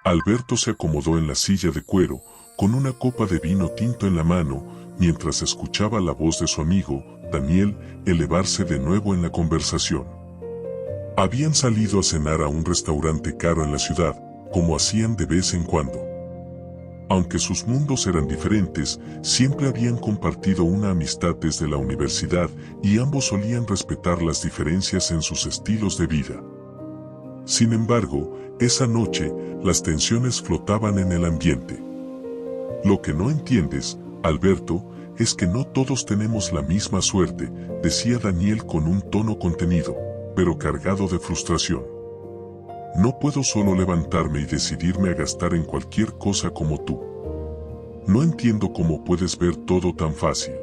Alberto se acomodó en la silla de cuero, con una copa de vino tinto en la mano, mientras escuchaba la voz de su amigo, Daniel, elevarse de nuevo en la conversación. Habían salido a cenar a un restaurante caro en la ciudad, como hacían de vez en cuando. Aunque sus mundos eran diferentes, siempre habían compartido una amistad desde la universidad y ambos solían respetar las diferencias en sus estilos de vida. Sin embargo, esa noche, las tensiones flotaban en el ambiente. Lo que no entiendes, Alberto, es que no todos tenemos la misma suerte, decía Daniel con un tono contenido, pero cargado de frustración. No puedo solo levantarme y decidirme a gastar en cualquier cosa como tú. No entiendo cómo puedes ver todo tan fácil.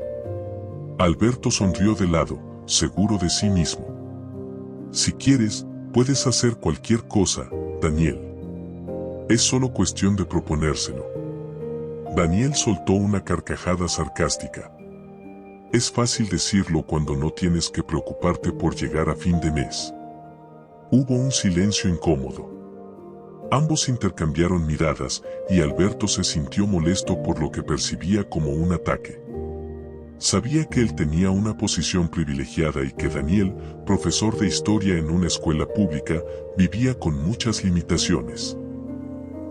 Alberto sonrió de lado, seguro de sí mismo. Si quieres, puedes hacer cualquier cosa, Daniel. Es solo cuestión de proponérselo. Daniel soltó una carcajada sarcástica. Es fácil decirlo cuando no tienes que preocuparte por llegar a fin de mes. Hubo un silencio incómodo. Ambos intercambiaron miradas y Alberto se sintió molesto por lo que percibía como un ataque. Sabía que él tenía una posición privilegiada y que Daniel, profesor de historia en una escuela pública, vivía con muchas limitaciones.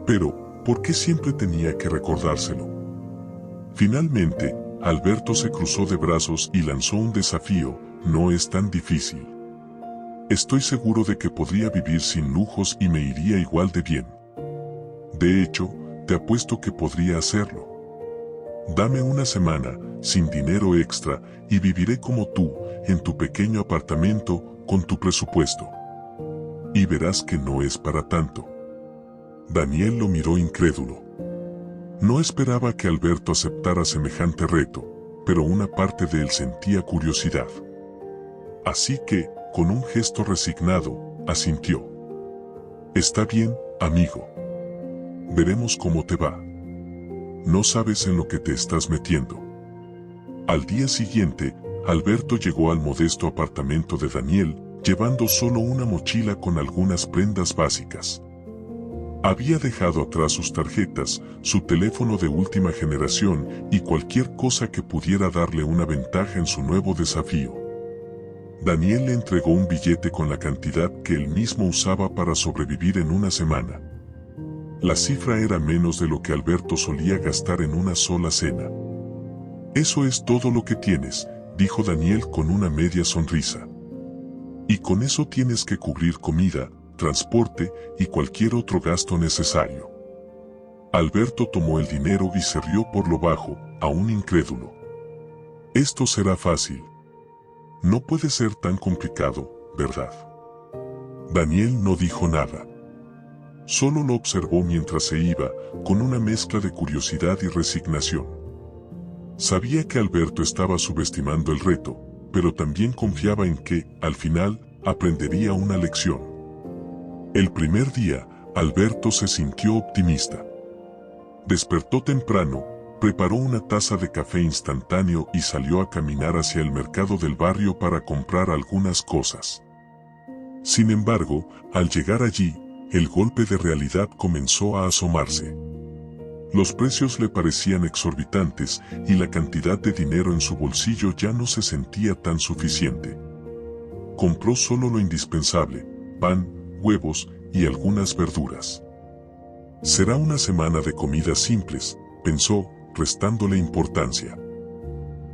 Pero, ¿por qué siempre tenía que recordárselo? Finalmente, Alberto se cruzó de brazos y lanzó un desafío: no es tan difícil. Estoy seguro de que podría vivir sin lujos y me iría igual de bien. De hecho, te apuesto que podría hacerlo. Dame una semana, sin dinero extra, y viviré como tú, en tu pequeño apartamento, con tu presupuesto. Y verás que no es para tanto. Daniel lo miró incrédulo. No esperaba que Alberto aceptara semejante reto, pero una parte de él sentía curiosidad. Así que, con un gesto resignado, asintió. Está bien, amigo. Veremos cómo te va. No sabes en lo que te estás metiendo. Al día siguiente, Alberto llegó al modesto apartamento de Daniel, llevando solo una mochila con algunas prendas básicas. Había dejado atrás sus tarjetas, su teléfono de última generación y cualquier cosa que pudiera darle una ventaja en su nuevo desafío. Daniel le entregó un billete con la cantidad que él mismo usaba para sobrevivir en una semana. La cifra era menos de lo que Alberto solía gastar en una sola cena. Eso es todo lo que tienes, dijo Daniel con una media sonrisa. Y con eso tienes que cubrir comida, transporte y cualquier otro gasto necesario. Alberto tomó el dinero y se rió por lo bajo, aún incrédulo. Esto será fácil. No puede ser tan complicado, ¿verdad? Daniel no dijo nada. Solo lo observó mientras se iba, con una mezcla de curiosidad y resignación. Sabía que Alberto estaba subestimando el reto, pero también confiaba en que, al final, aprendería una lección. El primer día, Alberto se sintió optimista. Despertó temprano, preparó una taza de café instantáneo y salió a caminar hacia el mercado del barrio para comprar algunas cosas. Sin embargo, al llegar allí, el golpe de realidad comenzó a asomarse. Los precios le parecían exorbitantes y la cantidad de dinero en su bolsillo ya no se sentía tan suficiente. Compró solo lo indispensable: pan, huevos y algunas verduras. Será una semana de comidas simples, pensó, restándole importancia.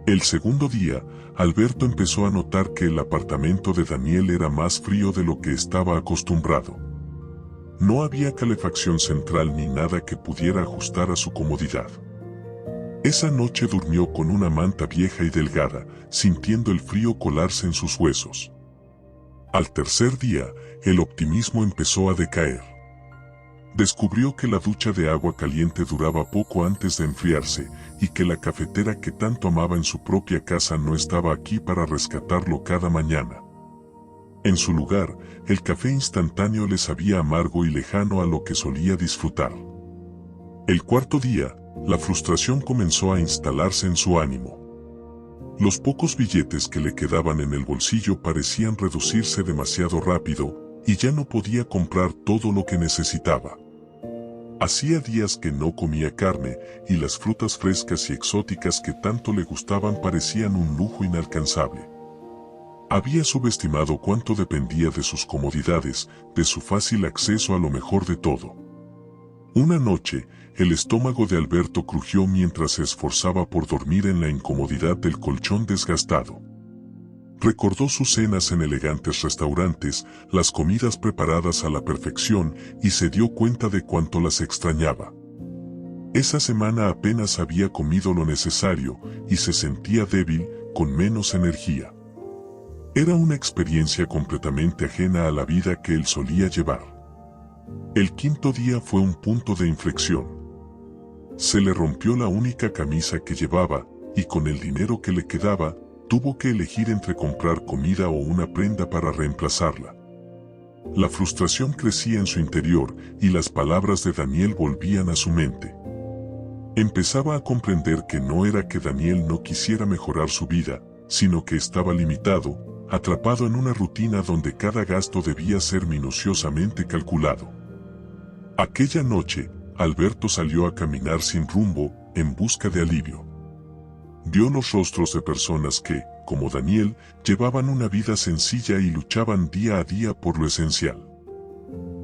El segundo día, Alberto empezó a notar que el apartamento de Daniel era más frío de lo que estaba acostumbrado. No había calefacción central ni nada que pudiera ajustar a su comodidad. Esa noche durmió con una manta vieja y delgada, sintiendo el frío colarse en sus huesos. Al tercer día, el optimismo empezó a decaer. Descubrió que la ducha de agua caliente duraba poco antes de enfriarse y que la cafetera que tanto amaba en su propia casa no estaba aquí para rescatarlo cada mañana. En su lugar, el café instantáneo le sabía amargo y lejano a lo que solía disfrutar. El cuarto día, la frustración comenzó a instalarse en su ánimo. Los pocos billetes que le quedaban en el bolsillo parecían reducirse demasiado rápido, y ya no podía comprar todo lo que necesitaba. Hacía días que no comía carne, y las frutas frescas y exóticas que tanto le gustaban parecían un lujo inalcanzable. Había subestimado cuánto dependía de sus comodidades, de su fácil acceso a lo mejor de todo. Una noche, el estómago de Alberto crujió mientras se esforzaba por dormir en la incomodidad del colchón desgastado. Recordó sus cenas en elegantes restaurantes, las comidas preparadas a la perfección, y se dio cuenta de cuánto las extrañaba. Esa semana apenas había comido lo necesario, y se sentía débil, con menos energía. Era una experiencia completamente ajena a la vida que él solía llevar. El quinto día fue un punto de inflexión. Se le rompió la única camisa que llevaba, y con el dinero que le quedaba, tuvo que elegir entre comprar comida o una prenda para reemplazarla. La frustración crecía en su interior y las palabras de Daniel volvían a su mente. Empezaba a comprender que no era que Daniel no quisiera mejorar su vida, sino que estaba limitado, atrapado en una rutina donde cada gasto debía ser minuciosamente calculado. Aquella noche, Alberto salió a caminar sin rumbo, en busca de alivio. Vio los rostros de personas que, como Daniel, llevaban una vida sencilla y luchaban día a día por lo esencial.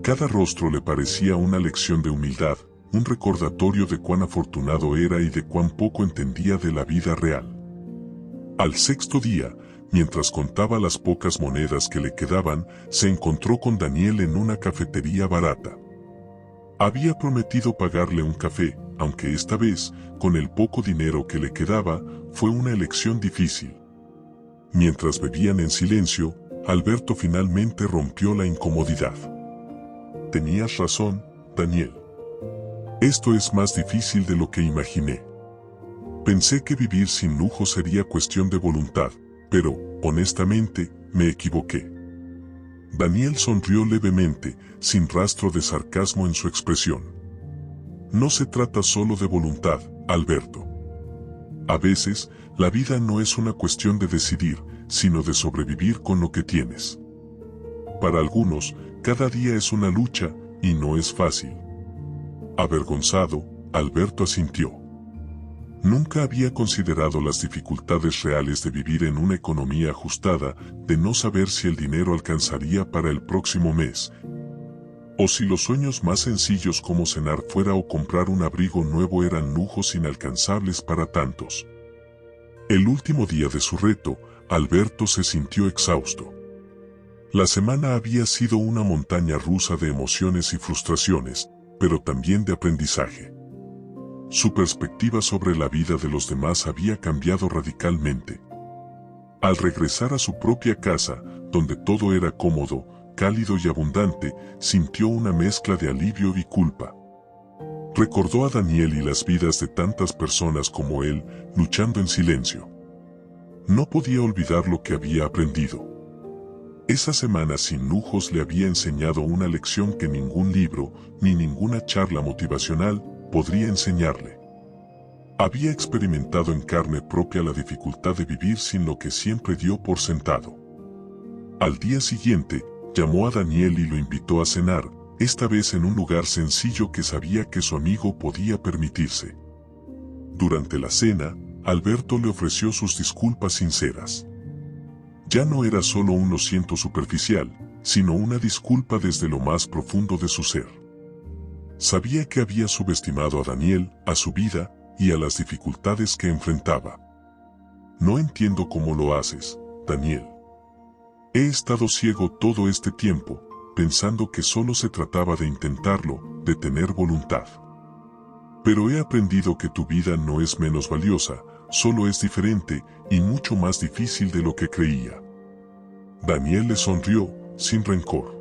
Cada rostro le parecía una lección de humildad, un recordatorio de cuán afortunado era y de cuán poco entendía de la vida real. Al sexto día, mientras contaba las pocas monedas que le quedaban, se encontró con Daniel en una cafetería barata. Había prometido pagarle un café, aunque esta vez, con el poco dinero que le quedaba, fue una elección difícil. Mientras bebían en silencio, Alberto finalmente rompió la incomodidad. Tenías razón, Daniel. Esto es más difícil de lo que imaginé. Pensé que vivir sin lujo sería cuestión de voluntad, pero, honestamente, me equivoqué. Daniel sonrió levemente, sin rastro de sarcasmo en su expresión. No se trata solo de voluntad, Alberto. A veces, la vida no es una cuestión de decidir, sino de sobrevivir con lo que tienes. Para algunos, cada día es una lucha, y no es fácil. Avergonzado, Alberto asintió. Nunca había considerado las dificultades reales de vivir en una economía ajustada, de no saber si el dinero alcanzaría para el próximo mes, o si los sueños más sencillos como cenar fuera o comprar un abrigo nuevo eran lujos inalcanzables para tantos. El último día de su reto, Alberto se sintió exhausto. La semana había sido una montaña rusa de emociones y frustraciones, pero también de aprendizaje. Su perspectiva sobre la vida de los demás había cambiado radicalmente. Al regresar a su propia casa, donde todo era cómodo, cálido y abundante, sintió una mezcla de alivio y culpa. Recordó a Daniel y las vidas de tantas personas como él, luchando en silencio. No podía olvidar lo que había aprendido. Esa semana sin lujos le había enseñado una lección que ningún libro, ni ninguna charla motivacional, podría enseñarle. Había experimentado en carne propia la dificultad de vivir sin lo que siempre dio por sentado. Al día siguiente, llamó a Daniel y lo invitó a cenar, esta vez en un lugar sencillo que sabía que su amigo podía permitirse. Durante la cena, Alberto le ofreció sus disculpas sinceras. Ya no era solo un lo siento superficial, sino una disculpa desde lo más profundo de su ser. Sabía que había subestimado a Daniel, a su vida, y a las dificultades que enfrentaba. No entiendo cómo lo haces, Daniel. He estado ciego todo este tiempo, pensando que solo se trataba de intentarlo, de tener voluntad. Pero he aprendido que tu vida no es menos valiosa, solo es diferente, y mucho más difícil de lo que creía. Daniel le sonrió, sin rencor.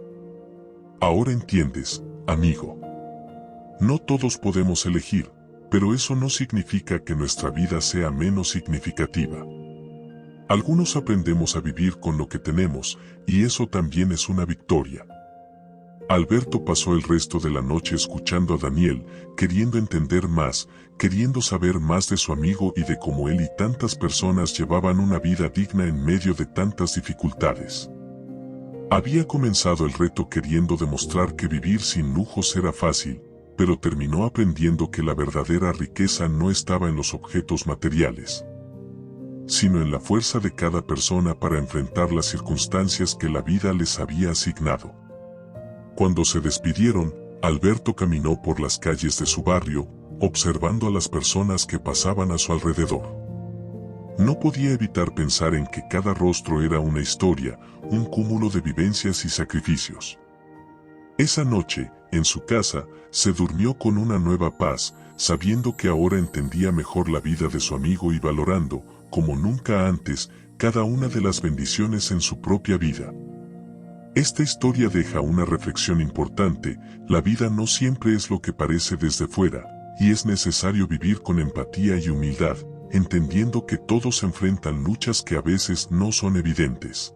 Ahora entiendes, amigo. No todos podemos elegir, pero eso no significa que nuestra vida sea menos significativa. Algunos aprendemos a vivir con lo que tenemos, y eso también es una victoria. Alberto pasó el resto de la noche escuchando a Daniel, queriendo entender más, queriendo saber más de su amigo y de cómo él y tantas personas llevaban una vida digna en medio de tantas dificultades. Había comenzado el reto queriendo demostrar que vivir sin lujos era fácil, pero terminó aprendiendo que la verdadera riqueza no estaba en los objetos materiales, sino en la fuerza de cada persona para enfrentar las circunstancias que la vida les había asignado. Cuando se despidieron, Alberto caminó por las calles de su barrio, observando a las personas que pasaban a su alrededor. No podía evitar pensar en que cada rostro era una historia, un cúmulo de vivencias y sacrificios. Esa noche, en su casa, se durmió con una nueva paz, sabiendo que ahora entendía mejor la vida de su amigo y valorando, como nunca antes, cada una de las bendiciones en su propia vida. Esta historia deja una reflexión importante: la vida no siempre es lo que parece desde fuera, y es necesario vivir con empatía y humildad, entendiendo que todos enfrentan luchas que a veces no son evidentes.